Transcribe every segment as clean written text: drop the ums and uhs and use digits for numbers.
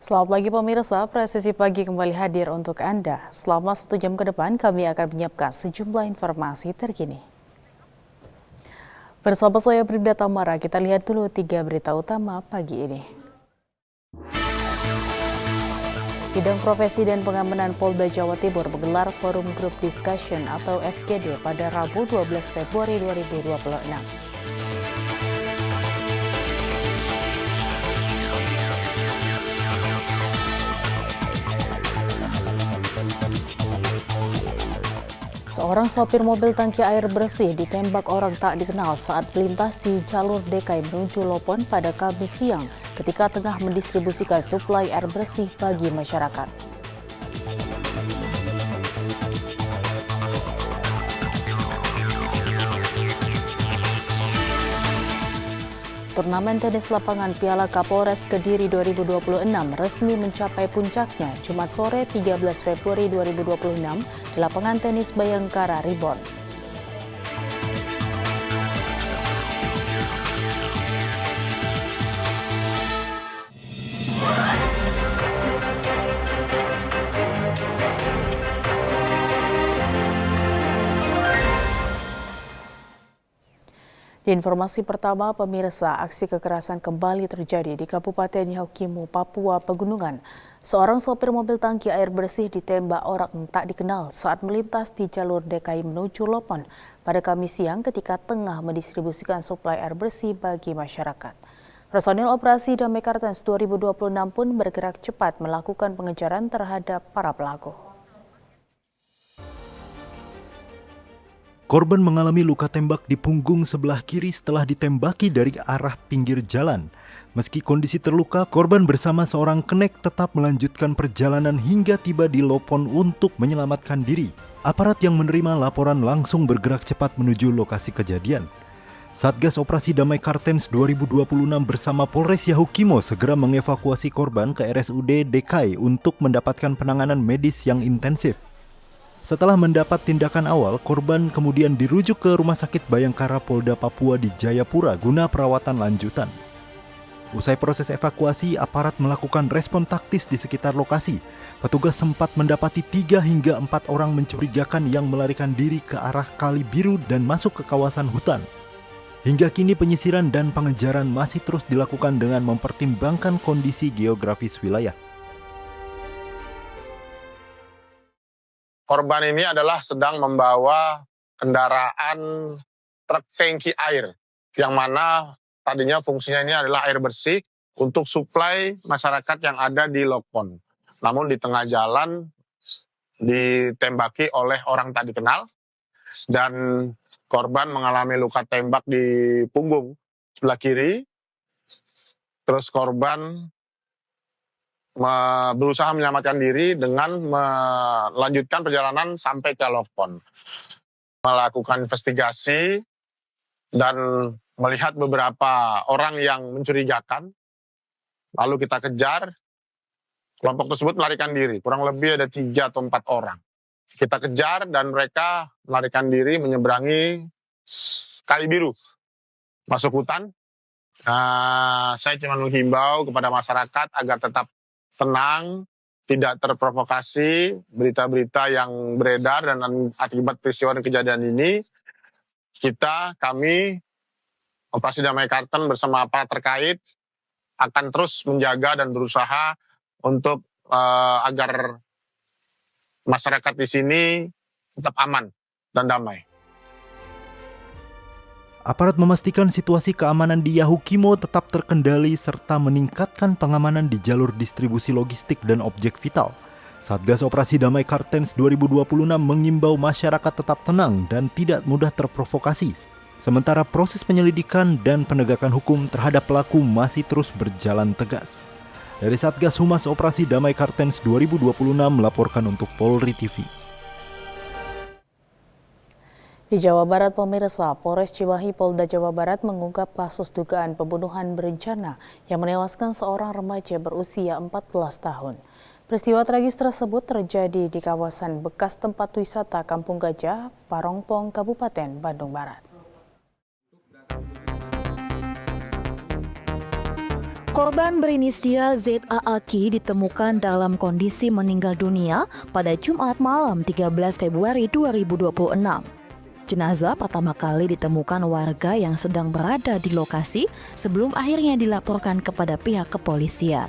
Selamat pagi pemirsa, Presisi Pagi kembali hadir untuk Anda. Selama 1 jam ke depan kami akan menyiapkan sejumlah informasi terkini. Bersama saya Brida Tamara, kita lihat dulu 3 berita utama pagi ini. Bidang Profesi dan Pengamanan Polda Jawa Timur menggelar Forum Group Discussion atau FGD pada Rabu 12 Februari 2026. Seorang sopir mobil tangki air bersih ditembak orang tak dikenal saat melintas di jalur DKI menuju Lopon pada Kamis siang ketika tengah mendistribusikan suplai air bersih bagi masyarakat. Turnamen tenis lapangan Piala Kapolres Kediri 2026 resmi mencapai puncaknya Jumat sore 13 Februari 2026 di lapangan tenis Bayangkara Reborn. Di informasi pertama, pemirsa, aksi kekerasan kembali terjadi di Kabupaten Yahukimo, Papua Pegunungan. Seorang sopir mobil tangki air bersih ditembak orang tak dikenal saat melintas di jalur DKI menuju Lopon pada Kamis siang ketika tengah mendistribusikan suplai air bersih bagi masyarakat. Personil Operasi Damai Kartens 2026 pun bergerak cepat melakukan pengejaran terhadap para pelaku. Korban mengalami luka tembak di punggung sebelah kiri setelah ditembaki dari arah pinggir jalan. Meski kondisi terluka, korban bersama seorang kenek tetap melanjutkan perjalanan hingga tiba di Lopon untuk menyelamatkan diri. Aparat yang menerima laporan langsung bergerak cepat menuju lokasi kejadian. Satgas Operasi Damai Kartens 2026 bersama Polres Yahukimo segera mengevakuasi korban ke RSUD DKI untuk mendapatkan penanganan medis yang intensif. Setelah mendapat tindakan awal, korban kemudian dirujuk ke Rumah Sakit Bayangkara Polda Papua di Jayapura guna perawatan lanjutan. Usai proses evakuasi, aparat melakukan respon taktis di sekitar lokasi. Petugas sempat mendapati 3 hingga 4 orang mencurigakan yang melarikan diri ke arah Kali Biru dan masuk ke kawasan hutan. Hingga kini penyisiran dan pengejaran masih terus dilakukan dengan mempertimbangkan kondisi geografis wilayah. Korban ini adalah sedang membawa kendaraan truk tangki air, yang mana tadinya fungsinya ini adalah air bersih untuk suplai masyarakat yang ada di Lopon. Namun di tengah jalan ditembaki oleh orang tak dikenal dan korban mengalami luka tembak di punggung sebelah kiri. Terus korban berusaha menyelamatkan diri dengan melanjutkan perjalanan sampai ke Lopon. Melakukan investigasi dan melihat beberapa orang yang mencurigakan. Lalu kita kejar, kelompok tersebut melarikan diri. Kurang lebih ada 3 atau 4 orang. Kita kejar dan mereka melarikan diri menyeberangi Kali Biru, masuk hutan. Saya cuma menghimbau kepada masyarakat agar tetap tenang, tidak terprovokasi berita-berita yang beredar, dan akibat peristiwa dan kejadian ini, kami Operasi Damai Kartens bersama aparat terkait akan terus menjaga dan berusaha untuk agar masyarakat di sini tetap aman dan damai. Aparat memastikan situasi keamanan di Yahukimo tetap terkendali serta meningkatkan pengamanan di jalur distribusi logistik dan objek vital. Satgas Operasi Damai Kartens 2026 mengimbau masyarakat tetap tenang dan tidak mudah terprovokasi. Sementara proses penyelidikan dan penegakan hukum terhadap pelaku masih terus berjalan tegas. Dari Satgas Humas Operasi Damai Kartens 2026 melaporkan untuk Polri TV. Di Jawa Barat, pemirsa, Polres Cimahi Polda Jawa Barat mengungkap kasus dugaan pembunuhan berencana yang menewaskan seorang remaja berusia 14 tahun. Peristiwa tragis tersebut terjadi di kawasan bekas tempat wisata Kampung Gajah, Parongpong, Kabupaten Bandung Barat. Korban berinisial ZAAK ditemukan dalam kondisi meninggal dunia pada Jumat malam 13 Februari 2026. Jenazah pertama kali ditemukan warga yang sedang berada di lokasi sebelum akhirnya dilaporkan kepada pihak kepolisian.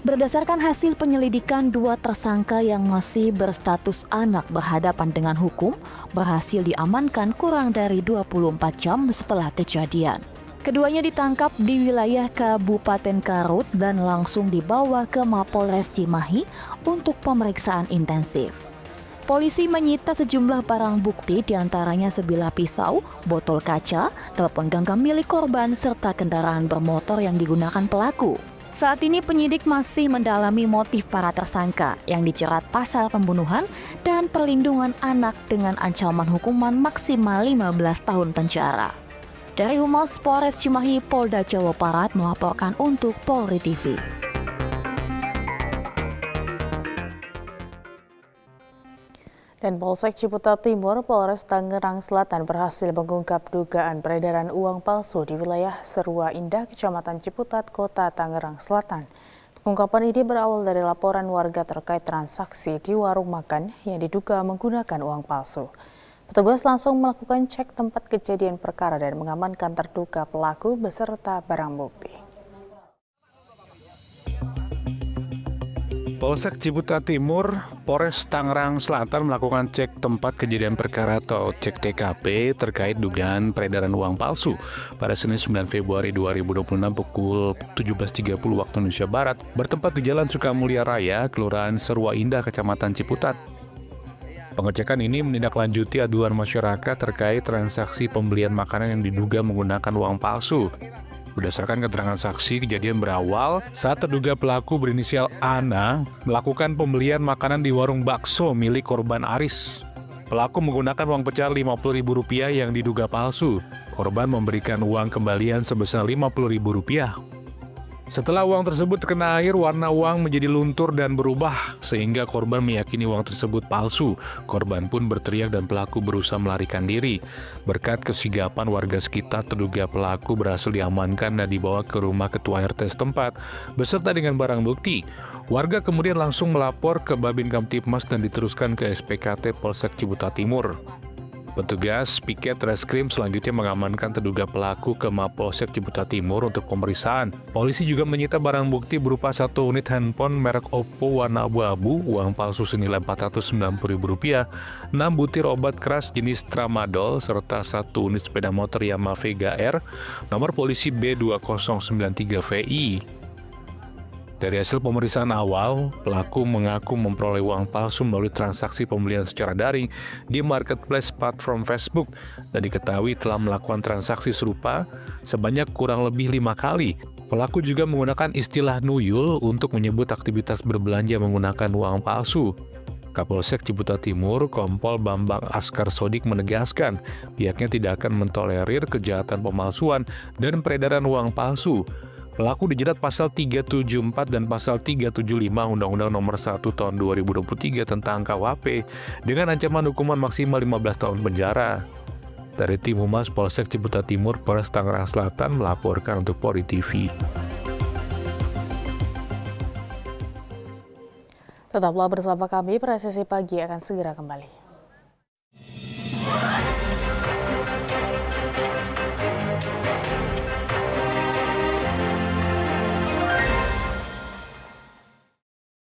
Berdasarkan hasil penyelidikan, dua tersangka yang masih berstatus anak berhadapan dengan hukum berhasil diamankan kurang dari 24 jam setelah kejadian. Keduanya ditangkap di wilayah Kabupaten Garut dan langsung dibawa ke Mapolres Cimahi untuk pemeriksaan intensif. Polisi menyita sejumlah barang bukti, diantaranya sebilah pisau, botol kaca, telepon genggam milik korban, serta kendaraan bermotor yang digunakan pelaku. Saat ini penyidik masih mendalami motif para tersangka yang dijerat pasal pembunuhan dan perlindungan anak dengan ancaman hukuman maksimal 15 tahun penjara. Dari Humas Polres Cimahi, Polda Jawa Barat melaporkan untuk Polri TV. Dan Polsek Ciputat Timur, Polres Tangerang Selatan berhasil mengungkap dugaan peredaran uang palsu di wilayah Serua Indah, Kecamatan Ciputat, Kota Tangerang Selatan. Pengungkapan ini berawal dari laporan warga terkait transaksi di warung makan yang diduga menggunakan uang palsu. Petugas langsung melakukan cek tempat kejadian perkara dan mengamankan terduga pelaku beserta barang bukti. Polsek Ciputat Timur, Polres Tangerang Selatan melakukan cek tempat kejadian perkara atau cek TKP terkait dugaan peredaran uang palsu pada Senin 9 Februari 2026 pukul 17.30 waktu Indonesia Barat bertempat di Jalan Sukamulya Raya, Kelurahan Serua Indah, Kecamatan Ciputat. Pengecekan ini menindaklanjuti aduan masyarakat terkait transaksi pembelian makanan yang diduga menggunakan uang palsu. Berdasarkan keterangan saksi, kejadian berawal saat terduga pelaku berinisial Ana melakukan pembelian makanan di warung bakso milik korban Aris. Pelaku menggunakan uang pecahan Rp50.000 yang diduga palsu. Korban memberikan uang kembalian sebesar Rp50.000. Setelah uang tersebut terkena air, warna uang menjadi luntur dan berubah, sehingga korban meyakini uang tersebut palsu. Korban pun berteriak dan pelaku berusaha melarikan diri. Berkat kesigapan warga sekitar, terduga pelaku berhasil diamankan dan dibawa ke rumah ketua RT setempat, beserta dengan barang bukti. Warga kemudian langsung melapor ke Babin Kamtipmas dan diteruskan ke SPKT Polsek Ciputat Timur. Petugas piket reskrim selanjutnya mengamankan terduga pelaku ke Mapolsek Ciputat Timur untuk pemeriksaan. Polisi juga menyita barang bukti berupa 1 unit handphone merek Oppo warna abu-abu, uang palsu senilai Rp490.000, 6 butir obat keras jenis Tramadol, serta 1 unit sepeda motor Yamaha Vega R, nomor polisi B2093VI. Dari hasil pemeriksaan awal, pelaku mengaku memperoleh uang palsu melalui transaksi pembelian secara daring di marketplace platform Facebook dan diketahui telah melakukan transaksi serupa sebanyak kurang lebih 5 kali. Pelaku juga menggunakan istilah nuyul untuk menyebut aktivitas berbelanja menggunakan uang palsu. Kapolsek Ciputat Timur, Kompol Bambang Askar Sodik menegaskan pihaknya tidak akan mentolerir kejahatan pemalsuan dan peredaran uang palsu. Pelaku dijerat pasal 374 dan pasal 375 Undang-Undang Nomor 1 Tahun 2023 tentang KUHP dengan ancaman hukuman maksimal 15 tahun penjara. Dari tim Humas Polsek Ciputat Timur, Polres Tangerang Selatan melaporkan untuk Polri TV. Tetaplah bersama kami, Presisi Pagi akan segera kembali.